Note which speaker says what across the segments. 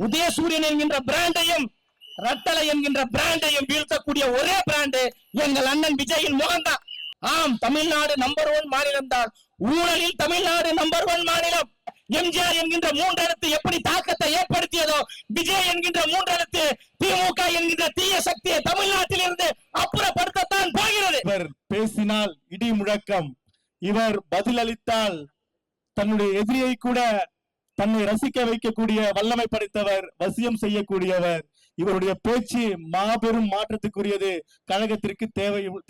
Speaker 1: உதயசூரியன் என்கின்ற பிராண்டையும் ரத்தளை என்கின்ற பிராண்டையும் வீழ்த்தக்கூடிய ஒரே பிராண்டு எங்கள் அண்ணன் விஜயின் முகம்தான். ஆம், தமிழ்நாடு நம்பர் 1 மாநிலம் தான். ஊழலில் தமிழ்நாடு நம்பர் 1 மாநிலம். எம்ஜிஆர் என்கின்ற 3 எழுத்து எப்படி தாக்கத்தை ஏற்படுத்தியதோ, விஜய் என்கின்ற 3 எழுத்து திமுக என்கின்ற தீய சக்தியை தமிழ்நாட்டில் இருந்து அப்புறப்படுத்தத்தான் போகிறது.
Speaker 2: இவர் பேசினால் இடி முழக்கம், இவர் பதிலளித்தால் தன்னுடைய எதிரியை கூட தன்னை ரசிக்க வைக்கக்கூடிய வல்லமை படைத்தவர், வசியம் செய்யக்கூடியவர். இவருடைய பேச்சு மாபெரும் மாற்றத்துக்குரியது, கழகத்திற்கு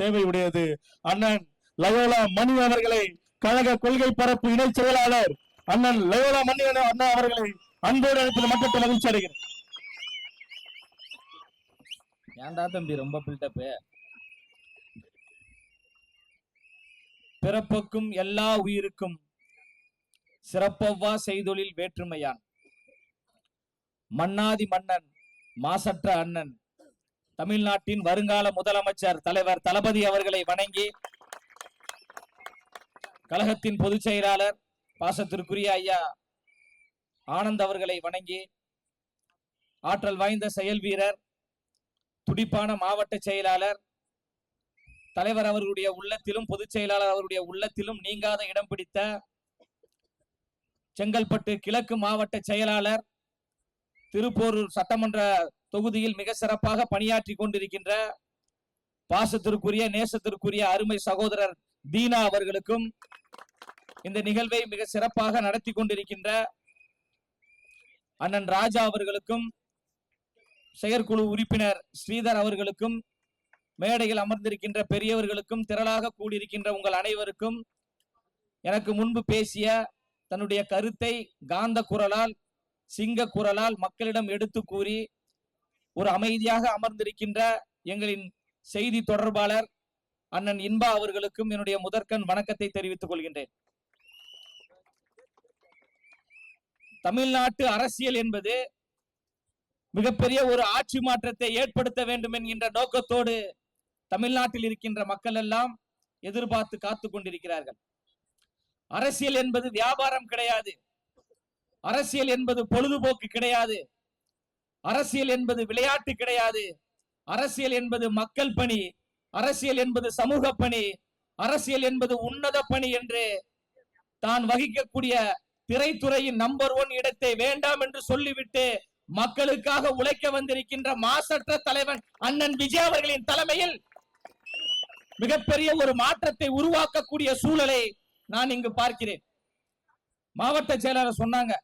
Speaker 2: தேவையுடையது. அண்ணன் லயோலா மணி அவர்களை, கழக கொள்கை பரப்பு இணை செயலாளர் அண்ணன் லயோலா மணி அண்ணா அவர்களை அன்போடு அழைப்பது மக்கள் மகிழ்ச்சி அடைகிறேன்.
Speaker 1: ஏன்டா தம்பி ரொம்ப பில்டப்பு? பிறப்புக்கும் எல்லா உயிருக்கும் சிறப்பவ்வா செய்தொழில் வேற்றுமையான், மன்னாதி மன்னன் மாசற்ற அண்ணன், தமிழ்நாட்டின் வருங்கால முதலமைச்சர் தலைவர் தளபதி அவர்களை வணங்கி, கழகத்தின் பொதுச் செயலாளர் பாசத்திற்குரிய ஐயா ஆனந்த் அவர்களை வணங்கி, ஆற்றல் வாய்ந்த செயல் வீரர், துடிப்பான மாவட்ட செயலாளர், தலைவர் அவர்களுடைய உள்ளத்திலும் பொதுச் செயலாளர் அவருடைய உள்ளத்திலும் நீங்காத இடம் பிடித்த செங்கல்பட்டு கிழக்கு மாவட்ட செயலாளர், திருப்போரூர் சட்டமன்ற தொகுதியில் மிக சிறப்பாக பணியாற்றி கொண்டிருக்கின்ற பாசத்திற்குரிய நேசத்திற்குரிய அருமை சகோதரர் தீனா அவர்களுக்கும், இந்த நிகழ்வை மிக சிறப்பாக நடத்தி கொண்டிருக்கின்ற அண்ணன் ராஜா அவர்களுக்கும், செயற்குழு உறுப்பினர் ஸ்ரீதர் அவர்களுக்கும், மேடையில் அமர்ந்திருக்கின்ற பெரியவர்களுக்கும், திரளாக கூடியிருக்கின்ற உங்கள் அனைவருக்கும், எனக்கு முன்பு பேசிய தன்னுடைய கருத்தை காந்த குரலால், சிங்க குரலால் மக்களிடம் எடுத்து கூறி ஒரு அமைதியாக அமர்ந்திருக்கின்ற எங்களின் செய்தி தொடர்பாளர் அண்ணன் இன்பா அவர்களுக்கும் என்னுடைய முதற்கண் வணக்கத்தை தெரிவித்துக் கொள்கின்றேன். தமிழ்நாட்டு அரசியல் என்பது மிகப்பெரிய ஒரு ஆட்சி மாற்றத்தை ஏற்படுத்த வேண்டும் என்கின்ற நோக்கத்தோடு தமிழ்நாட்டில் இருக்கின்ற மக்கள் எல்லாம் எதிர்பார்த்து காத்து கொண்டிருக்கிறார்கள். அரசியல் என்பது வியாபாரம் கிடையாது. அரசியல் என்பது பொழுதுபோக்கு கிடையாது. அரசியல் என்பது விளையாட்டு கிடையாது. அரசியல் என்பது மக்கள் பணி, அரசியல் என்பது சமூக பணி, அரசியல் என்பது உன்னத பணி என்று தான் வகிக்கக்கூடிய திரைத்துறையின் நம்பர் 1 இடத்தை வேண்டாம் என்று சொல்லிவிட்டு மக்களுக்காக உழைக்க வந்திருக்கின்ற மாசற்ற தலைவன் அண்ணன் விஜய் அவர்களின் தலைமையில் மிகப்பெரிய ஒரு மாற்றத்தை உருவாக்கக்கூடிய சூழலை நான் இங்கு பார்க்கிறேன். மாவட்ட செயலாளர் சொன்னாங்க,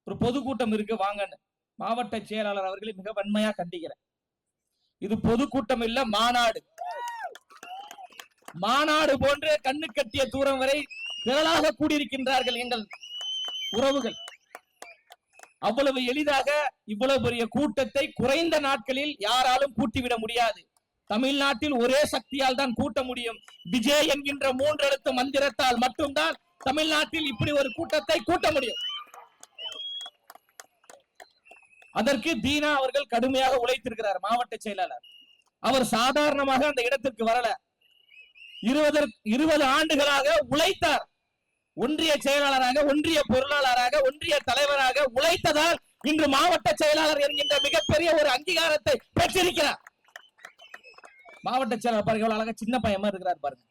Speaker 1: ஒரு பொதுக்கூட்டம் இருக்கு வாங்கன்னு. மாவட்ட செயலாளர் அவர்களை மிக வன்மையா கண்டிக்கிறேன். இது பொதுக்கூட்டம் இல்ல, மாநாடு. மாநாடு போன்று கண்ணு கட்டிய தூரம் வரை திரளாக கூடியிருக்கின்றார்கள் எங்கள் உறவுகள். அவ்வளவு எளிதாக இவ்வளவு பெரிய கூட்டத்தை குறைந்த நாட்களில் யாராலும் கூட்டிவிட முடியாது. தமிழ்நாட்டில் ஒரே சக்தியால் தான் கூட்ட முடியும். விஜய் என்கின்ற 3 எழுத்து மந்திரத்தால் மட்டும்தான் தமிழ்நாட்டில் இப்படி ஒரு கூட்டத்தை கூட்ட முடியும். அதற்கு தீனா அவர்கள் கடுமையாக உழைத்திருக்கிறார், மாவட்ட செயலாளர். அவர் சாதாரணமாக அந்த இடத்திற்கு வரல, 20 ஆண்டுகளாக உழைத்தார். ஒன்றிய செயலாளராக, ஒன்றிய பொருளாளராக, ஒன்றிய தலைவராக உழைத்ததால் இன்று மாவட்ட செயலாளர் என்கின்ற மிகப்பெரிய ஒரு அங்கீகாரத்தை பெற்றிருக்கிறார். மாவட்ட செயலாளர் பாருங்க, எவ்வளவு அழகா சின்ன பையமா இருக்கிறார் பாருங்க.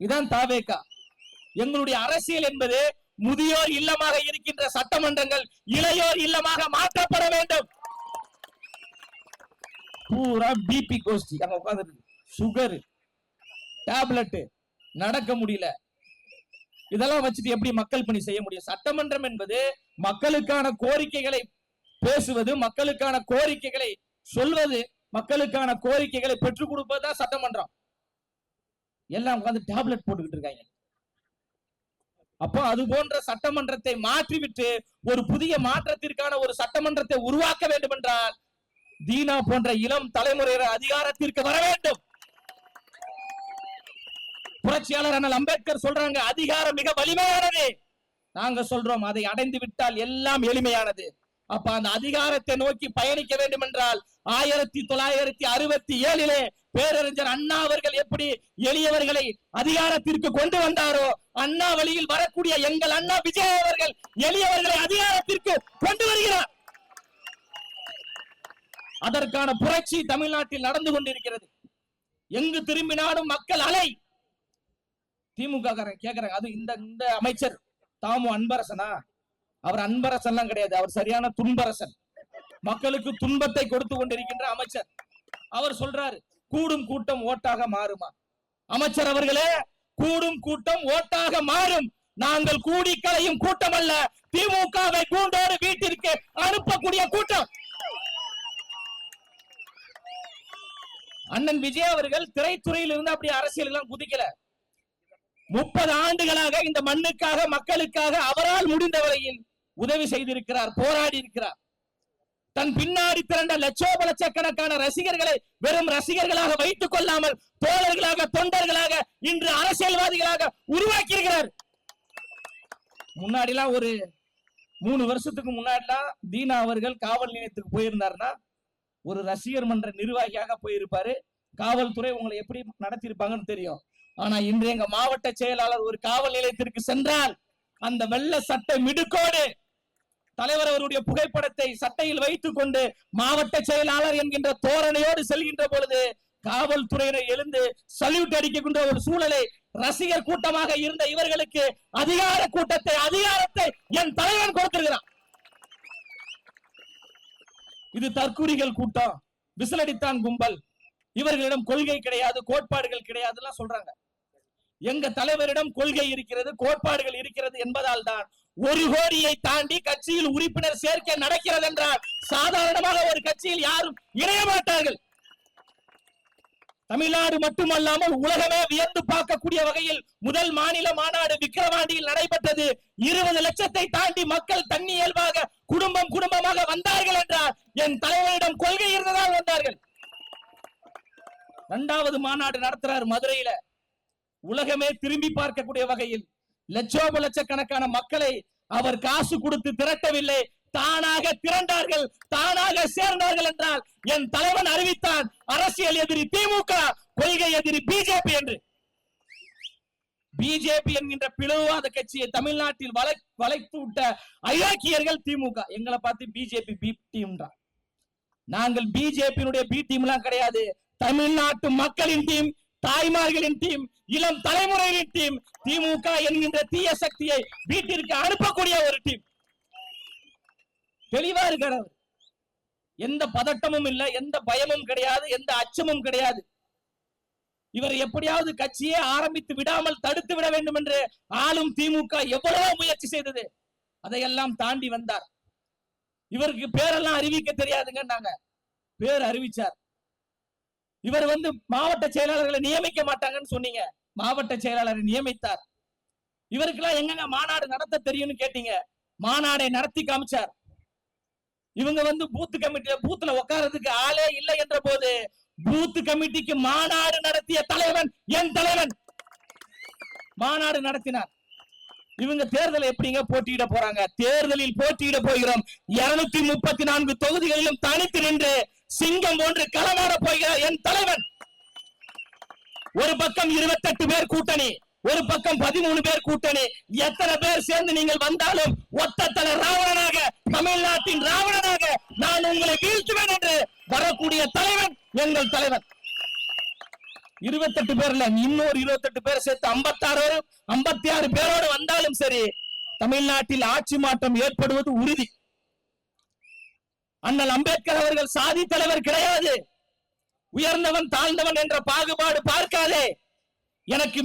Speaker 1: இதான் தாவேகா. எங்களுடைய அரசியல் என்பது முதியோர் இல்லமாக இருக்கின்ற சட்டமன்றங்கள் இளையோர் இல்லமாக மாற்றப்பட வேண்டும். பூரா பிபி கோஷ்டி அங்க உட்கார்ந்து, சுகர் டேப்லெட், நடக்க முடியல. இதெல்லாம் வச்சுட்டு எப்படி மக்கள் பணி செய்ய முடியும்? சட்டமன்றம் என்பது மக்களுக்கான கோரிக்கைகளை பேசுவது, மக்களுக்கான கோரிக்கைகளை சொல்வது, மக்களுக்கான கோரிக்கைகளை பெற்றுக் கொடுப்பதுதான் சட்டமன்றம். எல்லாம் உட்கார்ந்து டேப்லெட் போட்டுக்கிட்டு இருக்காங்க. அப்போ அது போன்ற சட்டமன்றத்தை மாற்றிவிட்டு ஒரு புதிய மாற்றத்திற்கான ஒரு சட்டமன்றத்தை உருவாக்க வேண்டும் என்றால் தீனா போன்ற இளம் தலைமுறையினர் அதிகாரத்திற்கு வர வேண்டும். புரட்சியாளர் அண்ணல் அம்பேத்கர் சொல்றாங்க, அதிகாரம் மிக வலிமையானது. நாங்க சொல்றோம், அதை அடைந்து விட்டால் எல்லாம் எளிமையானது. அப்ப அந்த அதிகாரத்தை நோக்கி பயணிக்க வேண்டும் என்றால் 1967 பேரறிஞர் அண்ணா அவர்கள் எப்படி எளியவர்களை அதிகாரத்திற்கு கொண்டு வந்தாரோ, அண்ணா வழியில் வரக்கூடிய எங்கள் அண்ணா விஜய் அவர்கள் எளியவர்களை அதிகாரத்திற்கு கொண்டு வருகிறார். அதற்கான புரட்சி தமிழ்நாட்டில் நடந்து கொண்டிருக்கிறது. எங்கு திரும்பினாலும் மக்கள் அலை. திமுக கேக்குறாங்க, அது இந்த அமைச்சர் தாமு அன்பரசனா? அவர் அன்பரசன் கிடையாது, அவர் சரியான துன்பரசன். மக்களுக்கு துன்பத்தை கொடுத்து கொண்டிருக்கின்ற அமைச்சர். அவர் சொல்றாரு, கூடும் கூட்டம் ஓட்டாக மாறுமா? அமைச்சர் அவர்களே, கூடும் கூட்டம் ஓட்டாக மாறும். நாங்கள் கூடி கலையும் கூட்டம் அல்ல, திமுகவை கூண்டோடு வீட்டிற்கு அனுப்பக்கூடிய கூட்டம். அண்ணன் விஜய் அவர்கள் திரைத்துறையில் இருந்து அப்படி அரசியல் எல்லாம் குதிக்கல. 30 ஆண்டுகளாக இந்த மண்ணுக்காக மக்களுக்காக அவரால் முடிந்த வரையில் உதவி செய்திருக்கிறார், போராடி இருக்கிறார். தன் பின்னாடி திரண்ட லட்சக்கணக்கான ரசிகர்களை வெறும் ரசிகர்களாக வைத்துக் கொள்ளாமல் தோழர்களாக, தொண்டர்களாக, இன்று அரசியல்வாதிகளாக உருவாக்கி இருக்கிறார். முன்னாடிலாம் ஒரு 3 வருஷத்துக்கு முன்னாடிலாம் தீனா அவர்கள் காவல் நிலையத்துக்கு போயிருந்தாருன்னா ஒரு ரசிகர் மன்ற நிர்வாகியாக போயிருப்பாரு. காவல்துறை உங்களை எப்படி நடத்திருப்பாங்கன்னு தெரியும். ஆனா இன்று எங்க மாவட்ட செயலாளர் ஒரு காவல் நிலையத்திற்கு சென்றால் அந்த வெள்ள சட்டை மிடுக்கோடு தலைவர் அவருடைய புகைப்படத்தை சட்டையில் வைத்துக் கொண்டு மாவட்ட செயலாளர் என்கின்ற தோரணையோடு செல்கின்ற பொழுது காவல்துறையினர் எழுந்து சல்யூட் அடிக்கின்ற ஒரு சூழலை ரசிகர் கூட்டமாக இருந்த இவர்களுக்கு அதிகாரத்தை என் தலைவன் கொடுத்திருக்கிறான். இது தற்குறிகள் கூட்டம், விசிலடித்தான் கும்பல், இவர்களிடம் கொள்கை கிடையாது, கோட்பாடுகள் கிடையாது சொல்றாங்க. எங்க தலைவரிடம் கொள்கை இருக்கிறது, கோட்பாடுகள் இருக்கிறது என்பதால் தான் 1 கோடியை தாண்டி கட்சியில் உறுப்பினர் சேர்க்கை நடக்கிறது என்றால் சாதாரணமாக ஒரு கட்சியில் யாரும் இணைய மாட்டார்கள். தமிழ்நாடு மட்டுமல்லாமல் உலகமே வியந்து பார்க்கக்கூடிய வகையில் முதல் மாநில மாநாடு விக்கிரவாண்டியில் நடைபெற்றது. 20 லட்சத்தை தாண்டி மக்கள் தண்ணி இயல்பாக குடும்பமாக வந்தார்கள் என்றால் என் தலைவரிடம் கொள்கை இருந்ததால் வந்தார்கள். 2வது மாநாடு நடத்துறார் மதுரையில. உலகமே திரும்பி பார்க்கக்கூடிய வகையில் லட்சக்கணக்கான மக்களை அவர் காசு கொடுத்து திரட்டவில்லை, தானாக திரண்டார்கள், தானாக சேர்ந்தார்கள் என்றால் என் தலைவன் அறிவித்தான், அரசியல் எதிரி திமுக, கொள்கை எதிரி பிஜேபி என்று. பிஜேபி என்கின்ற பிளவுவாத கட்சியை தமிழ்நாட்டில் வளைத்து விட்ட அயோக்கியர்கள் திமுக. எங்களை பார்த்து பிஜேபி பி டீம். நாங்கள் பிஜேபியினுடைய பி டீம் எல்லாம் கிடையாது. தமிழ்நாட்டு மக்களின் டீம், தாய்மார்களின் டீம், இளம் தலைமுறையின் டீம். திமுக என்கின்ற தீய சக்தியை வீட்டிற்கு அனுப்பக்கூடிய ஒரு டீம். தெளிவா இருக்கிறார். எந்த பதட்டமும் இல்லை, எந்த பயமும் கிடையாது, எந்த அச்சமும் கிடையாது. இவர் எப்படியாவது கட்சியை ஆரம்பித்து விடாமல் தடுத்து விட வேண்டும் என்று ஆளும் திமுக எவ்வளவோ முயற்சி செய்தது. அதையெல்லாம் தாண்டி வந்தார். இவருக்கு பேரெல்லாம் அறிவிக்க தெரியாதுங்க, நாங்க பேர் அறிவிச்சார். இவர் மாவட்ட செயலாளர்களை நியமிக்க மாட்டாங்கன்னு சொன்னீங்க, மாவட்ட செயலாளரை நியமித்தார். இவருக்கெல்லாம் எங்க மாநாடு நடத்த தெரியும்னு கேட்டீங்க, மாநாடை நடத்தி காமிச்சார். இவங்க பூத் கமிட்டியில பூத்துல உட்கார்றதுக்கு ஆளே இல்லை என்ற போது பூத் கமிட்டிக்கு மாநாடு நடத்திய தலைவன் என் தலைவன். மாநாடு நடத்தினார். இவங்க தேர்தலை எப்படிங்க போட்டியிட போறாங்க? தேர்தலில் போட்டியிட போகிறோம். 234 தொகுதிகளிலும் தனித்து நின்று சிங்கம் போன்று களமாட போகிறார் என் தலைவன். ஒரு பக்கம் 28 பேர் கூட்டணி, ஒரு பக்கம் 13 பேர் கூட்டணி. எத்தனை பேர் சேர்ந்து நீங்கள் வந்தாலும் ஒத்தத்தல ராவணனாக, தமிழ்நாட்டின் ராவணனாக நான் உங்களை வீழ்த்துவேன் என்று வரக்கூடிய தலைவன் எங்கள் தலைவன். 28 பேர்ல இன்னொரு 28 பேர் சேர்த்து 56 பேரோடு வந்தாலும் சரி, தமிழ்நாட்டில் ஆட்சி மாற்றம் ஏற்படுவது உறுதி. அண்ணல் அம்பேத்கர் அவர்கள் சாதி தலைவர் கிடையாது. உயர்ந்தவன் தாழ்ந்தவன் என்ற பாகுபாடு பார்க்காதே. எனக்கு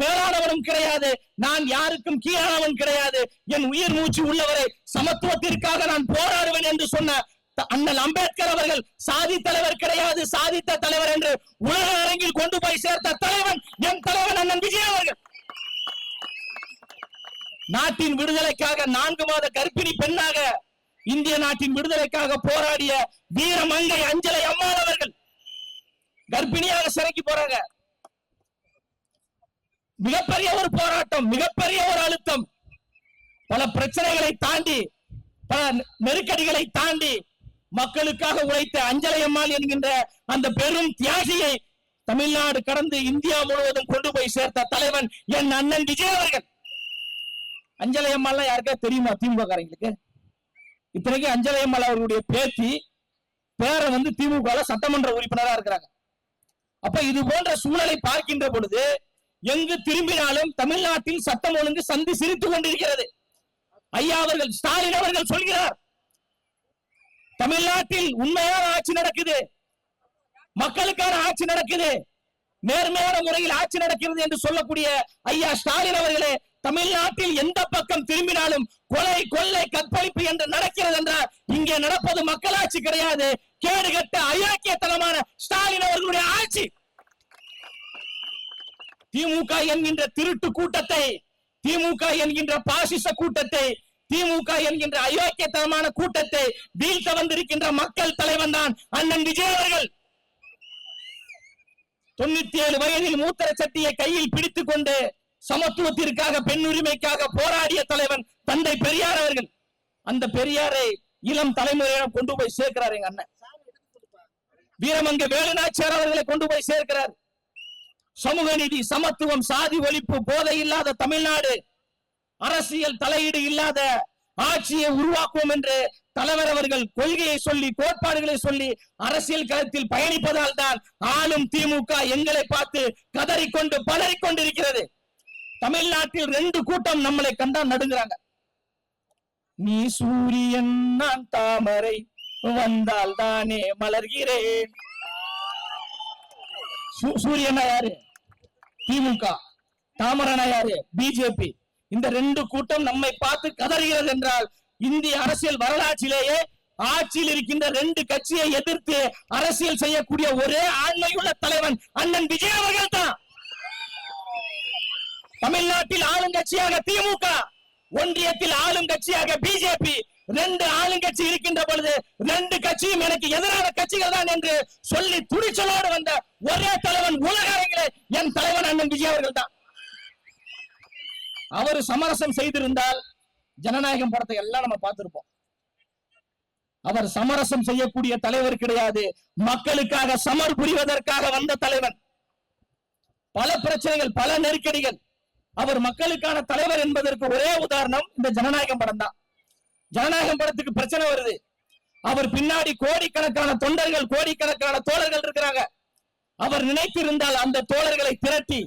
Speaker 1: மேலானவனும் கிடையாது, நான் யாருக்கும் கீழானவன் கிடையாது. என் உயிர் மூச்சு உள்ளவரை சமத்துவத்திற்காக நான் போராடுவேன் என்று சொன்ன அண்ணல் அம்பேத்கர் அவர்கள் சாதி தலைவர் கிடையாது, சாதித்த தலைவர் என்று உலக அரங்கில் கொண்டு போய் சேர்த்த தலைவன் என் தலைவன் அண்ணன் விஜய் அவர்கள். நாட்டின் விடுதலைக்காக 4 மாத கர்ப்பிணி பெண்ணாக இந்திய நாட்டின் விடுதலைக்காக போராடிய வீரமங்கை அஞ்சலை அம்மாள் அவர்கள் கர்ப்பிணியாக சிறைக்கு போறாங்க. மிகப்பெரிய ஒரு போராட்டம், மிகப்பெரிய ஒரு அழுத்தம், பல பிரச்சனைகளை தாண்டி, பல நெருக்கடிகளை தாண்டி மக்களுக்காக உழைத்த அஞ்சலை அம்மாள் என்கின்ற அந்த பெரும் தியாகியை தமிழ்நாடு கடந்து இந்தியா முழுவதும் கொண்டு போய் சேர்த்த தலைவன் என் அண்ணன் விஜய் அவர்கள். அஞ்சலை அம்மாள் யாருக்கா தெரியுமா? திமுக காரங்களுக்கு. இத்தனைக்கு அஞ்சலை அம்மாள் அவர்களுடைய பேத்தி பேரை திமுக சட்டமன்ற உறுப்பினரா இருக்கிறாங்க. அப்ப இது போன்ற சூழலை பார்க்கின்ற பொழுது எங்கு திரும்பினாலும் தமிழ்நாட்டில் சட்டம் ஒழுங்கு சந்தி சிரித்துக் கொண்டிருக்கிறது. ஐயா அவர்கள் ஸ்டாலின் அவர்கள் சொல்கிறார், தமிழ்நாட்டில் உண்மையான ஆட்சி நடக்குது, மக்களுக்கான ஆட்சி நடக்குது, நேர்மையான முறையில் ஆட்சி நடக்கிறது என்று சொல்லக்கூடிய ஐயா ஸ்டாலின் அவர்களே, தமிழ்நாட்டில் எந்த பக்கம் திரும்பினாலும் கொலை கொள்ளை கற்பழிப்பு என்று நடக்கிறது என்றால் இங்கே நடப்பது மக்களாட்சி கிடையாது, கேடுகட்ட அயோக்கியத்தனமான ஸ்டாலின் அவர்களுடைய ஆட்சி. திமுக என்கின்ற திருட்டு கூட்டத்தை, திமுக என்கின்ற பாசிச கூட்டத்தை, திமுக என்கின்ற அயோக்கியத்தனமான கூட்டத்தை வீழ்த்த வந்திருக்கின்ற மக்கள் தலைவன் தான் அண்ணன் விஜய் அவர்கள். 97 வயதில் மூத்தர சட்டியை கையில் பிடித்துக் கொண்டு சமத்துவத்திற்காக பெண் உரிமைக்காக போராடிய தலைவன் தந்தை பெரியார் அவர்கள். அந்த பெரியாரை இளம் தலைமுறையிடம் கொண்டு போய் சேர்க்கிறார் எங்க அண்ணன் வீரமங்க வேலுநாச்சியார் அவர்களை கொண்டு போய் சேர்க்கிறார். சமூக நீதி, சமத்துவம், சாதி ஒழிப்பு, போதை இல்லாத தமிழ்நாடு, அரசியல் தலையீடு இல்லாத ஆட்சியை உருவாக்குவோம் என்று தலைவர் அவர்கள் கொள்கையை சொல்லி கோட்பாடுகளை சொல்லி அரசியல் களத்தில் பயணிப்பதால் தான் ஆளும் திமுக எங்களை பார்த்து கதறிக்கொண்டு பலறிக்கொண்டிருக்கிறது. தமிழ்நாட்டில் 2 கூட்டம் நம்மளை கண்டா நடுங்குறாங்க. நீ சூரியன் நான் தாமரை வந்தால் தானே மலர்கிறேன். சூரியனா யாரு? திமுக. தாமரனா யாரு? பிஜேபி. இந்த 2 கூட்டம் நம்மை பார்த்து கதறுகிறது என்றால் இந்திய அரசியல் வரலாற்றிலேயே ஆட்சியில் இருக்கின்ற 2 கட்சியை எதிர்த்து அரசியல் செய்யக்கூடிய ஒரே ஆண்மையுள்ள தலைவன் அண்ணன் விஜய் அவர்கள் தான். தமிழ்நாட்டில் ஆளுங்கட்சியாக திமுக, ஒன்றியத்தில் ஆளுங்கட்சியாக பிஜேபி, 2 ஆளுங்கட்சி இருக்கின்ற பொழுது 2 கட்சியும் எனக்கு எதிரான கட்சிகள் தான் என்று சொல்லி துணிச்சலோடு வந்த ஒரே தலைவன் உலக அரங்கிலே என் தலைவன் அண்ணன் விஜய் அவர்கள் தான். அவர் சமரசம் செய்திருந்தால் ஜனநாயகம் படத்தை எல்லாம் நம்ம பார்த்திருப்போம். அவர் சமரசம் செய்யக்கூடிய தலைவர் கிடையாது, மக்களுக்காக சமர் புரிவதற்காக வந்த தலைவன். பல பிரச்சனைகள், பல நெருக்கடிகள். அவர் மக்களுக்கான தலைவர் என்பதற்கு ஒரே உதாரணம் இந்த ஜனநாயகம் படம் தான். ஜனநாயகம் படத்துக்கு பிரச்சனை வருது, அவர் பின்னாடி கோடிக்கணக்கான தொண்டர்கள், கோடிக்கணக்கான தோழர்கள் இருக்கிறாங்க. அவர் நினைத்திருந்தால் அந்த தோழர்களை திரட்டி,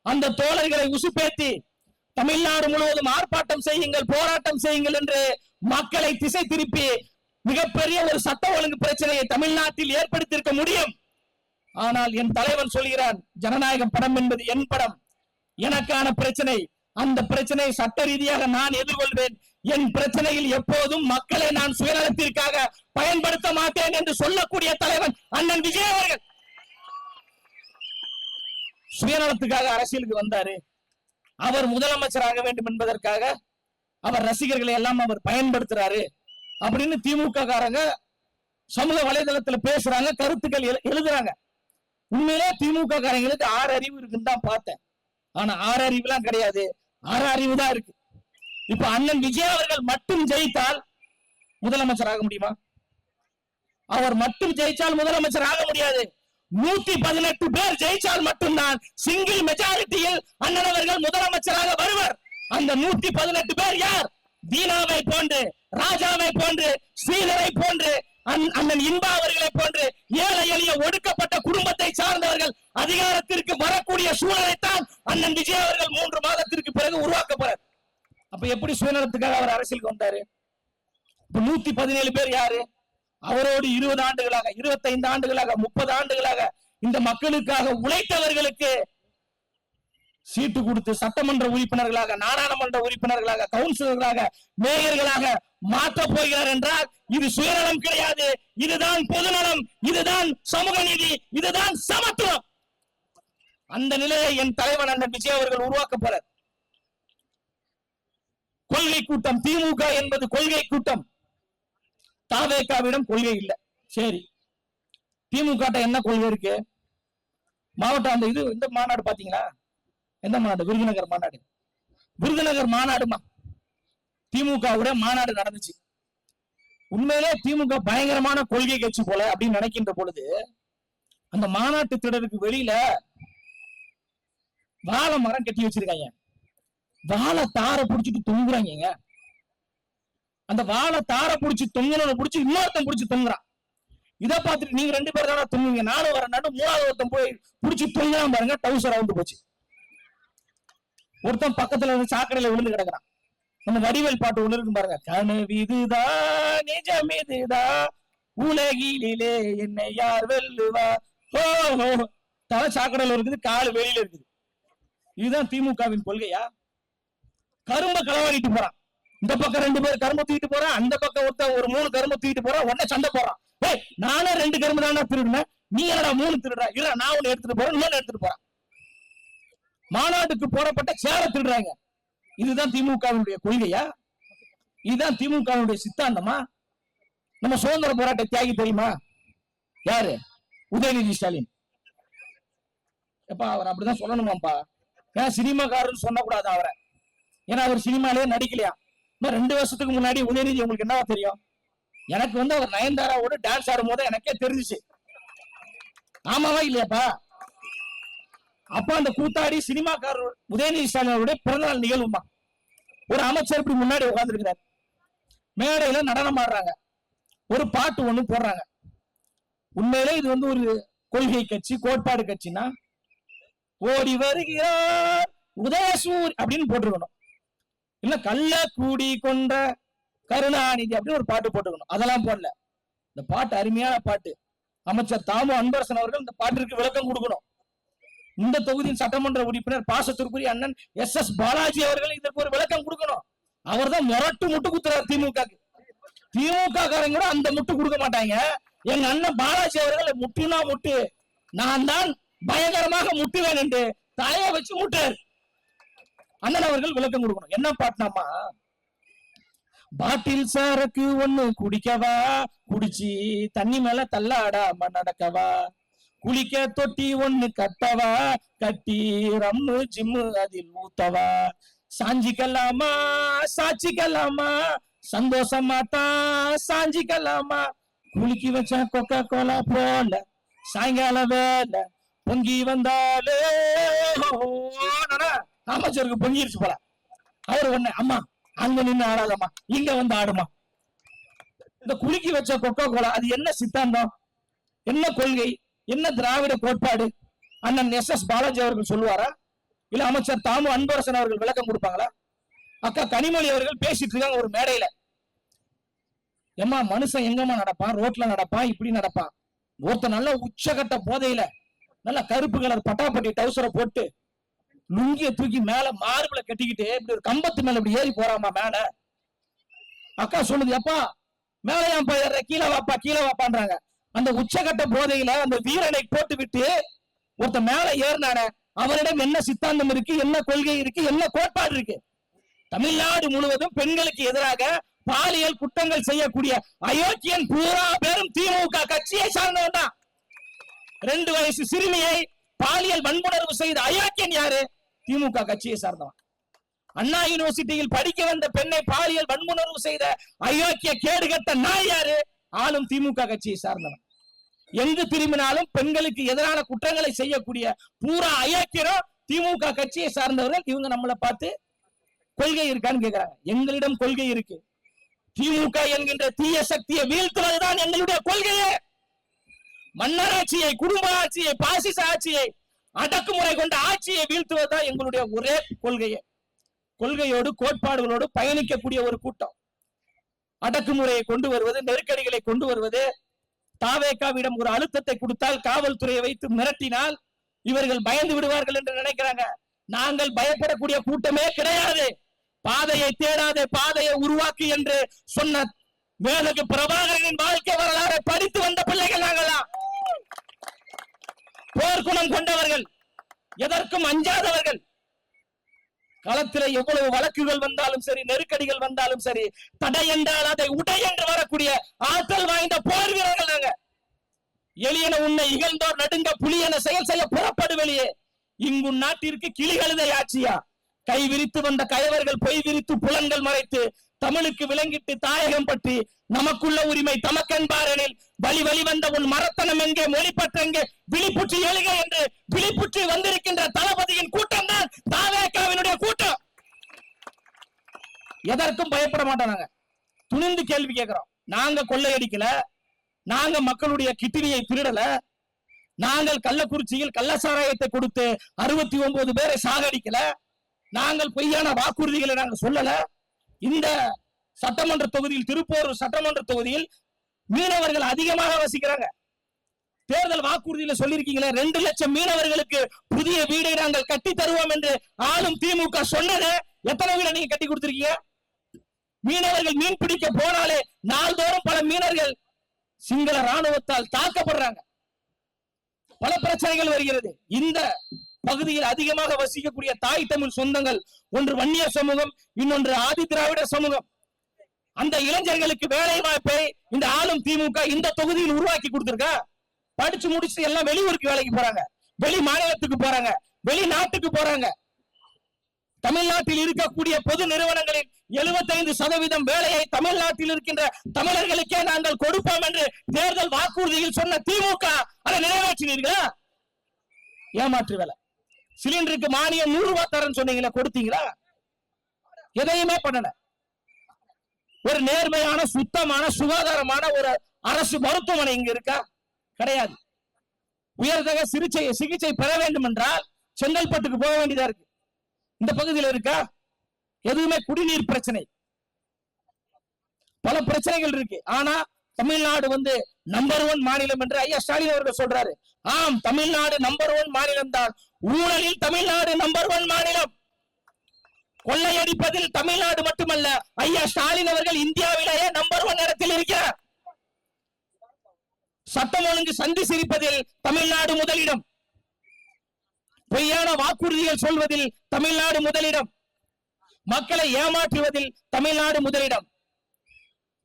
Speaker 1: அந்த தோழர்களை உசுப்பேத்தி தமிழ்நாடு முழுவதும் ஆர்ப்பாட்டம் செய்யுங்கள், போராட்டம் செய்யுங்கள் என்று மக்களை திசை திருப்பி மிகப்பெரிய ஒரு சட்ட ஒழுங்கு பிரச்சனையை தமிழ்நாட்டில் ஏற்படுத்தியிருக்க முடியும். ஆனால் என் தலைவன் சொல்கிறான், ஜனநாயகம் படம் என்பது என் படம், எனக்கான பிரச்சனை, அந்த பிரச்சனையை சட்ட ரீதியாக நான் எதிர்கொள்வேன், என் பிரச்சனையில் எப்போதும் மக்களை நான் சுயநலத்திற்காக பயன்படுத்த மாட்டேன் என்று சொல்லக்கூடிய தலைவன் அண்ணன் விஜய் அவர்கள். சுயநலத்துக்காக அரசியலுக்கு வந்தாரு, அவர் முதலமைச்சராக வேண்டும் என்பதற்காக அவர் ரசிகர்களை எல்லாம் அவர் பயன்படுத்துறாரு அப்படின்னு திமுக காரங்க சமூக வலைதளத்தில் பேசுறாங்க, கருத்துக்கள் எழுதுறாங்க. உண்மையிலே திமுக காரங்களுக்கு 6 அறிவு இருக்குன்னு தான் பார்த்தேன். ஆனா 6 அறிவுலாம் கிடையாது, 6 அறிவு தான் இருக்கு. இப்ப அண்ணன் விஜய் அவர்கள் மட்டும் ஜெயித்தால் முதலமைச்சர் ஆக முடியுமா? அவர் மட்டும் ஜெயிச்சால் முதலமைச்சர் ஆக முடியாது. 118 பேர் ஜெயிச்சால் மட்டும்தான் சிங்கிள் மெஜாரிட்டியில் அண்ணன் அவர்கள் முதலமைச்சராக வருவர். அந்த 118 பேர் யார்? தீனாவை போன்று, ராஜாவை போன்று, ஸ்ரீதரை போன்று, அண்ணன் இன்பா அவர்களை போன்று ஏழை எளிய ஒடுக்கப்பட்ட குடும்பத்தை சார்ந்தவர்கள் அதிகாரத்திற்கு வரக்கூடிய சூழலைத்தான் அண்ணன் விஜய் அவர்கள் 3 மாதத்திற்கு பிறகு உருவாக்க போறார். அப்ப எப்படி சுயநலத்துக்காக அவர் அரசியலுக்கு வந்தாரு? இப்ப 117 பேர் யாரு? அவரோடு 20 ஆண்டுகளாக, 25 ஆண்டுகளாக, 30 ஆண்டுகளாக இந்த மக்களுக்காக உழைத்தவர்களுக்கு சீட்டு கொடுத்து சட்டமன்ற உறுப்பினர்களாக, நாடாளுமன்ற உறுப்பினர்களாக, கவுன்சிலர்களாக, மேயர்களாக மாற்ற போகிறார் என்றால் இது சுயநலம் கிடையாது, இதுதான் பொதுநலம், இதுதான் சமூக நீதி, இதுதான் சமத்துவம். அந்த நிலையை என் தலைவன் அண்ணன் விஜய் அவர்கள் உருவாக்க போறார். கொள்கை கூட்டம், திமுக என்பது கொள்கை கூட்டம். தாவேகாவிடம் கொள்கை இல்ல. சரி, திமுக என்ன கொள்கை இருக்கு? மாவட்டம் அந்த இந்த மாநாடு பாத்தீங்களா? எந்த மாநாடு? விருதுநகர் மாநாடு. விருதுநகர் மாநாடுமா திமுகவுடைய மாநாடு நடந்துச்சு. உண்மையிலே திமுக பயங்கரமான கொள்கை கட்சி போல அப்படின்னு நினைக்கின்ற பொழுது அந்த மாநாட்டு திடலுக்கு வெளியில வாழை மரம் கட்டி வச்சிருக்காங்க, வாழை தார புடிச்சிட்டு தொங்குறாங்க. அந்த வாழை தார புடிச்சு தொங்குன புடிச்சு இன்னொருத்தன் புடிச்சு தொங்குறான். இதை பார்த்துட்டு நீங்க 2 பேர் தானே துண்ணுவீங்க, நானும் வரேன். 3வது ஒருத்தன் போய் பிடிச்சி துணிதான் பாருங்க, டவுசர் அவுந்து போச்சு. ஒருத்தன் பக்கத்துல இருந்து சாக்கடையில விழுந்து கிடக்குறான். நம்ம வடிவேல் பாட்டு ஒண்ணு இருக்கும் பாருங்க, கனவிதுதான் நிஜம் இதுதான் உலகிலே என்னை யார் வெல்லுவா, தலை சாக்கடையில இருக்குது, காலு வெளியில இருக்குது. இதுதான் திமுகவின் கொள்கையா? கரும்பை களவாடிட்டு போறான், இந்த பக்கம் 2 பேர் கரும்பு தூக்கிட்டு போறான், அந்த பக்கம் ஒருத்தன் ஒரு 3 கரும்பு தூக்கிட்டு போறான். உடனே சண்டை போறான், நானே 2 கரும்பு தானே திருடுனேன், நீ என்னடா 3 திருடுறா, இல்ல நான் ஒண்ணு எடுத்துட்டு போறேன், இன்னொன்னு எடுத்துட்டு போறான். மாநாட்டுக்கு போடப்பட்ட சேர திருடுறாங்க. இதுதான் திமுகவுடைய கொள்கையா? இதுதான் திமுகவுடைய சித்தாந்தமா? நம்ம சுதந்திர போராட்ட தியாகி தெரியுமா யாரு? உதயநிதி ஸ்டாலின். எப்பா அவர் அப்படிதான் சொல்லணுமாப்பா, ஏன்னா சினிமாக்காரன்னு சொன்ன கூடாது அவரை, ஏன்னா அவர் சினிமாலே நடிக்கலையா. 2 வருஷத்துக்கு முன்னாடி உதயநிதி உங்களுக்கு என்னவா தெரியும்? எனக்கு அவர் நயன்தாராவோட டான்ஸ் ஆடும் போது எனக்கே தெரிஞ்சிச்சு. ஆமாவா இல்லையாப்பா? அப்ப அந்த கூத்தாடி சினிமாக்காரர் உதயநிதி ஸ்டாலினுடைய பிறந்தநாள் நிகழ்வுமா, ஒரு அமைச்சர் இப்படி முன்னாடி உட்கார்ந்து இருக்கிறார், மேடையில நடனம் ஆடுறாங்க, ஒரு பாட்டு ஒண்ணு போடுறாங்க. உண்மையிலே இது ஒரு கொள்கை கட்சி, கோட்பாடு கட்சினா ஓடி வருகிறார் உதயசூர் அப்படின்னு போட்டுருக்கணும், இல்ல கள்ள கூடி கொண்ட கருணாநிதி அப்படின்னு ஒரு பாட்டு போட்டுக்கணும். அதெல்லாம் போடல. இந்த பாட்டு அருமையான பாட்டு. அமைச்சர் தாமு அன்பரசன் அவர்கள் இந்த பாட்டிற்கு விளக்கம் கொடுக்கணும். இந்த தொகுதியின் சட்டமன்ற உறுப்பினர் பாசத்திற்குரிய அண்ணன் SS பாலாஜி அவர்கள் இதற்கு ஒரு விளக்கம் கொடுக்கணும். அவர் தான் முட்டு குத்துறாரு திமுக. திமுக காரங்க கூட அந்த முட்டு கொடுக்க மாட்டாங்க. எங்க அண்ணன் பாலாஜி அவர்கள் முட்டுனா முட்டு, நான் தான் பயங்கரமாக முட்டுவேன் என்று தலையை வச்சு முட்டாரு. அண்ணன் அவர்கள் விளக்கம் கொடுக்கணும். என்ன பாட்டுனாமா, பாட்டில் சாருக்கு ஒண்ணு குடிக்கவா, குடிச்சு தண்ணி மேல தள்ளாடாம நடக்கவா, குளிக்க தொட்டி ஒண்ணு கட்டவா, கட்டி ரம்மு ஜிம்மு அதில் ஊத்தவா, சாஞ்சிக்கலாமா சாட்சிக்கலாமா, சந்தோஷமா தான் சாஞ்சிக்கலாமா, குளிக்கி வச்ச கொக்கா கோலா போல சாயங்கால வேலை பொங்கி வந்தாலே. அமைச்சருக்கு பொங்கிருச்சு போல. அவர் ஒண்ணு, அம்மா அங்க நின்று ஆடாதம்மா, இங்க வந்து ஆடுமா. இந்த குலுக்கி வச்ச கொக்கோ கோலா அது என்ன சித்தாந்தம், என்ன கொள்கை, என்ன திராவிட கோட்பாடு? அண்ணன் SS பாலாஜி அவர்கள் சொல்லுவாரா, இல்ல அமைச்சர் தாமு அன்பரசன் அவர்கள் விளக்கம் கொடுப்பாங்களா? அக்கா கனிமொழி அவர்கள் பேசிட்டு இருக்காங்க ஒரு மேடையில, ஏமா மனுஷன் எங்கம்மா நடப்பான், ரோட்ல நடப்பான், இப்படி நடப்பான். ஒருத்தர் நல்ல உச்சகட்ட போதையில நல்ல கருப்பு கலர் பட்டாப்பட்டி டவுசரை போட்டு லுங்கிய தூக்கி மேல மார்பிள கட்டிக்கிட்டு இப்படி ஒரு கம்பத்து மேல இப்படி ஏறி போறாமா மேல. அக்கா சொல்லுது, எப்பா மேல ஏன் போயிடுற, கீழே வாப்பா கீழே வாப்பான்றாங்க. அந்த உச்சகட்ட போதையில அந்த வீரனை போட்டு விட்டு ஒருத்த மேல ஏறினான, அவரிடம் என்ன சித்தாந்தம் இருக்கு, என்ன கொள்கை இருக்கு, என்ன கோட்பாடு இருக்கு? தமிழ்நாடு முழுவதும் பெண்களுக்கு எதிராக பாலியல் குற்றங்கள் செய்யக்கூடிய அயோக்கியன் பூரா பேரும் திமுக கட்சியை சார்ந்தவன் தான். 2 வயசு சிறுமியை பாலியல் வன்புணர்வு செய்த அயோக்கியன் யாரு? திமுக கட்சியை சார்ந்தவன். அண்ணா யூனிவர்சிட்டியில் படிக்க வந்த பெண்ணை பாலியல் வன்புணர்வு செய்த அயோக்கிய கேடுகட்ட நாய் யாரு? ஆளும் திமுக கட்சியை சார்ந்தவன். எங்கு திரும்பினாலும் பெண்களுக்கு எதிரான குற்றங்களை செய்யக்கூடிய பூரா அயோக்கியரும் திமுக கட்சியை சார்ந்தவர்கள். இவங்க நம்மளை பார்த்து கொள்கை இருக்கான்னு கேட்கிறாங்க. எங்களிடம் கொள்கை இருக்கு. திமுக என்கின்ற தீய சக்தியை வீழ்த்துவதுதான் எங்களுடைய கொள்கையே. மன்னராட்சியை, குடும்ப ஆட்சியை, பாசிச ஆட்சியை, அடக்குமுறை கொண்ட ஆட்சியை வீழ்த்துவதுதான் எங்களுடைய ஒரே கொள்கையே. கொள்கையோடு கோட்பாடுகளோடு பயணிக்கக்கூடிய ஒரு கூட்டம். அடக்குமுறையை கொண்டு வருவது, நெருக்கடிகளை கொண்டு வருவது, தாவேகாவிடம் ஒரு அழுத்தத்தை கொடுத்தால், காவல்துறையை வைத்து மிரட்டினால் இவர்கள் பயந்து விடுவார்கள் என்று நினைக்கிறாங்க. நாங்கள் பயப்படக்கூடிய கூட்டமே கிடையாது. பாதையை தேடாதே, பாதையை உருவாக்கு என்று சொன்ன மேதகு பிரபாகரனின் வாழ்க்கை வரலாறை படித்து வந்த பிள்ளைகள் நாங்களா. போர்க்குணம் கொண்டவர்கள், எதற்கும் அஞ்சாதவர்கள். களத்திலே எவ்வளவு வழக்குகள் வந்தாலும் சரி, நெருக்கடிகள் வந்தாலும் சரி, தடை என்றால் அதை உடை என்று வரக்கூடிய ஆற்றல் வாய்ந்த போர் வீரர்கள் நாங்க. எளியன உன்னை இகழ்ந்தோர் நடுங்க புலியன செயல் செய்ய புறப்படு வெளியே. இங்கு நாட்டிற்கு கிளிகழுதை ஆட்சியா? கை விரித்து வந்த கயவர்கள் பொய் விரித்து புலன்கள் மறைத்து தமிழுக்கு விளங்கிட்டு தாயகம் பற்றி நமக்குள்ள உரிமை தமக்கென்பாரெனில் வழி வழி வந்த உன் மரத்தனம் எங்கே, மொழிப்பற்றெங்கே, விழிப்புற்றி எழுக என்று விழிப்புற்றி வந்திருக்கின்ற தளபதியின் கூட்டம் தான் தாவேகாவினுடைய கூட்டம். எதற்கும் பயப்பட மாட்டோம். நாங்க துணிந்து கேள்வி கேட்கிறோம். நாங்க கொள்ளையடிக்கல, நாங்க மக்களுடைய கிட்னியை திருடல, நாங்கள் கள்ளக்குறிச்சியில் கள்ளச்சாராயத்தை கொடுத்து 69 பேரை சாகடிக்கல, நாங்கள் பொய்யான வாக்குறுதிகளை நாங்கள் சொல்லல. இந்த சட்டமன்ற தொகுதியில், திருப்பூர் சட்டமன்ற தொகுதியில் மீனவர்கள் அதிகமாக வசிக்கிறாங்க. தேர்தல் வாக்குறுதியில சொல்லிருக்கீங்களே 2 லட்சம் மீனவர்களுக்கு புதிய வீடை நாங்கள் கட்டி தருவோம் என்று ஆளும் திமுக சொன்னது. எத்தனை வீடை நீங்க கட்டி கொடுத்திருக்கீங்க? மீனவர்கள் மீன் பிடிக்க போனாலே நாள்தோறும் பல மீனவர்கள் சிங்கள ராணுவத்தால் தாக்கப்படுறாங்க. பல பிரச்சனைகள் வருகிறது. இந்த பகுதியில் அதிகமாக வசிக்கக்கூடிய தாய் தமிழ் சொந்தங்கள், ஒன்று வன்னியர் சமூகம், இன்னொன்று ஆதி திராவிட சமூகம். அந்த இளைஞர்களுக்கு வேலை வாய்ப்பை இந்த ஆளும் திமுக இந்த தொகுதியில் உருவாக்கி கொடுத்திருக்கா. படிச்சு முடிச்சு எல்லாம் வெளியூருக்கு வேலைக்கு போறாங்க, வெளி மாநிலத்துக்கு போறாங்க, வெளிநாட்டுக்கு போறாங்க. தமிழ்நாட்டில் இருக்கக்கூடிய பொது நிறுவனங்களில் 75% வேலையை தமிழ்நாட்டில் இருக்கின்ற தமிழர்களுக்கே நாங்கள் கொடுப்போம் என்று தேர்தல் வாக்குறுதியில் சொன்ன திமுக அதை நிறைவேற்றினீர்களா? ஏமாற்று வேலை. சிலிண்டருக்கு மானியம் 100 ரூபாய் தரேன்னு சொன்னீங்களா, கொடுத்தீங்களா? எதையுமே பண்ணல. ஒரு நேர்மையான, சுத்தமான, சுகாதாரமான ஒரு அரசு மருத்துவமனை இங்க இருக்கா? கிடையாது. உயர்தக சிகிச்சை பெற வேண்டும் என்றால் செங்கல்பட்டுக்கு போக வேண்டியதா இருக்கு. இந்த பகுதியில் இருக்கா? எதுவுமே. குடிநீர் பிரச்சனை, பல பிரச்சனைகள் இருக்கு. ஆனா தமிழ்நாடு நம்பர் 1 மாநிலம் என்று ஐயா ஸ்டாலின் அவர்கள் சொல்றாரு. ஆம், தமிழ்நாடு நம்பர் 1 மாநிலம் தான். ஊழலில் தமிழ்நாடு நம்பர் 1 மாநிலம். கொள்ளையடிப்பதில் தமிழ்நாடு மட்டுமல்ல, ஐயா ஸ்டாலின் அவர்கள் இந்தியாவிலேயே நம்பர் 1 இடத்தில் இருக்கிறார். சட்டம் ஒழுங்கு சந்தி சிரிப்பதில் தமிழ்நாடு முதலிடம். பொய்யான வாக்குறுதிகள் சொல்வதில் தமிழ்நாடு முதலிடம். மக்களை ஏமாற்றுவதில் தமிழ்நாடு முதலிடம்.